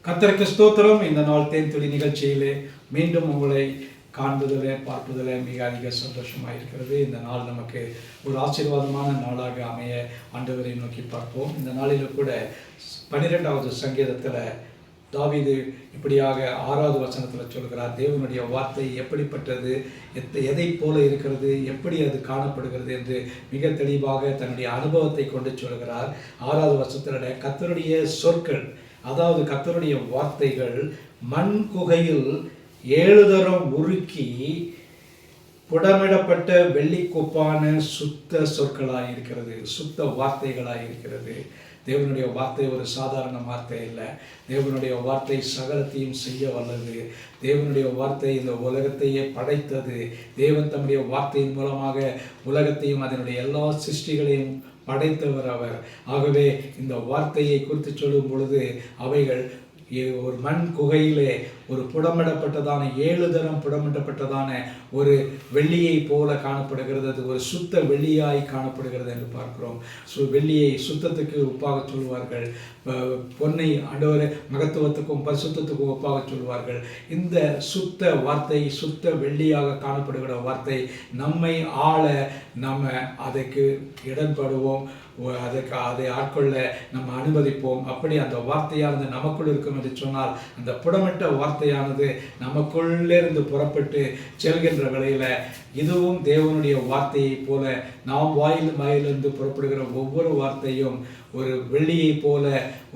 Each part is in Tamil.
கர்த்தருக்கு ஸ்தோத்திரம். இந்த நாள் தேன்துளி நிகழ்ச்சியிலே மீண்டும் உங்களை காண்பதில் பார்ப்பதில் மிக அதிக சந்தோஷமாக இருக்கிறது. இந்த நாள் நமக்கு ஒரு ஆசீர்வாதமான நாளாக அமைய ஆண்டவரை நோக்கி பார்ப்போம். இந்த நாளில் கூட 12வது சங்கீதத்தில் தாவீது இப்படியாக 6வது வசனத்தில் சொல்கிறார், தேவனுடைய வார்த்தை எப்படிப்பட்டது, எதை போல இருக்கிறது, எப்படி அது காணப்படுகிறது என்று மிக தெளிவாக தன்னுடைய அனுபவத்தை கொண்டு சொல்கிறார். 6வது வசனத்தில் கர்த்தருடைய சொற்கள், அதாவது கர்த்தருடைய வார்த்தைகள் மண் குகையில் 7 தரம் உருக்கி புடமிடப்பட்ட வெள்ளிக்கொப்பான சுத்த சொற்களாக இருக்கிறது, சுத்த வார்த்தைகளாக இருக்கிறது. தேவனுடைய வார்த்தை ஒரு சாதாரண வார்த்தை இல்லை. தேவனுடைய வார்த்தை சகலத்தையும் செய்ய வல்லது. தேவனுடைய வார்த்தை இந்த உலகத்தையே படைத்தது. தேவன் தம்முடைய வார்த்தையின் மூலமாக உலகத்தையும் அதனுடைய எல்லா சிருஷ்டிகளையும் படைத்தவர் அவர். ஆகவே இந்த வார்த்தையை குறித்து சொல்லும் பொழுது அவைகள் ஒரு மண் குகையிலே ஒரு புடமிடப்பட்டதான 7 தரம் புடமிடப்பட்டதான ஒரு வெள்ளியை போல காணப்படுகிறது. அது ஒரு சுத்த வெள்ளியாய் காணப்படுகிறது என்று பார்க்கிறோம். வெள்ளியை சுத்தத்துக்கு ஒப்பாக சொல்வார்கள், பொன்னை ஆண்டவரே மகத்துவத்துக்கும் பரிசுத்தத்துக்கும் ஒப்பாக சொல்வார்கள். இந்த சுத்த வார்த்தை, சுத்த வெள்ளியாக காணப்படுகிற வார்த்தை நம்மை ஆள நம்ம அதற்கு இடன்படுவோம், அதை ஆட்கொள்ள நம்ம அனுமதிப்போம். அப்படி அந்த வார்த்தையானது நமக்குள் இருக்கும் என்று சொன்னால் அந்த புடமிட்ட வார்த்தையானது நமக்குள்ளிருந்து புறப்பட்டு செல்கின்ற வேளையில் இதுவும் தேவனுடைய வார்த்தையை போல நாம் வாயிலிருந்து புறப்படுகிற ஒவ்வொரு வார்த்தையும் ஒரு வெள்ளியை போல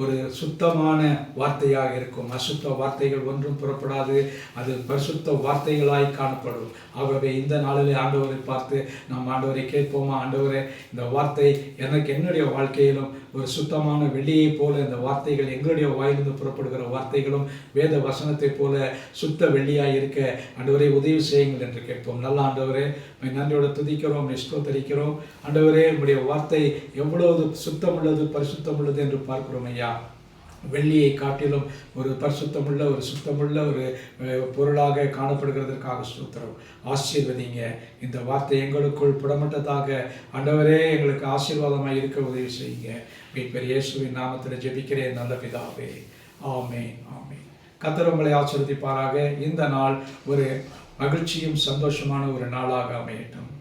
ஒரு சுத்தமான வார்த்தையாக இருக்கும். அசுத்த வார்த்தைகள் ஒன்றும் புறப்படாது, அது பரிசுத்த வார்த்தைகளாய் காணப்படும். ஆகவே இந்த நாளிலே ஆண்டவரை பார்த்து நாம் ஆண்டவரை கேட்போமா, ஆண்டவரே இந்த வார்த்தை எனக்கு என்னுடைய வாழ்க்கையிலும் ஒரு சுத்தமான வெள்ளியை போல இந்த வார்த்தைகள் எங்களுடைய வாயிலிருந்து புறப்படுகிற வார்த்தைகளும் வேத வசனத்தை போல சுத்த வெள்ளியாய் இருக்க ஆண்டவரை உதவி செய்யுங்கள் என்று கேட்போம். நல்ல ஆண்டவரே, நன்றியோடு துதிக்கிறோம், ஸ்தோத்திரிக்கிறோம். ஆண்டவரே, உங்களுடைய வார்த்தை எவ்வளவு சுத்தமுள்ளது, பரிசுத்தமுள்ளது என்று பார்க்கிறோம் ஐயா. வெள்ளியை காட்டிலும் ஒரு பரிசுத்தமுள்ள, ஒரு சுத்தமுள்ள ஒரு பொருளாக காணப்படுகிறதற்காக ஸ்தோத்திரம். ஆசீர்வதிங்க. இந்த வார்த்தை எங்களுக்குள் புடமிட்டதாக ஆண்டவரே எங்களுக்கு ஆசீர்வாதமாக இருக்க உதவி செய்யுங்க. மீட்பர் இயேசுவின் நாமத்தில் ஜெபிக்கிறேன் நல்ல பிதாவே. ஆமென், ஆமென். கர்த்தர் உங்களை ஆசீர்வதிப்பாராக. இந்த நாள் ஒரு மகிழ்ச்சியும் சந்தோஷமான ஒரு நாளாக அமையட்டும்.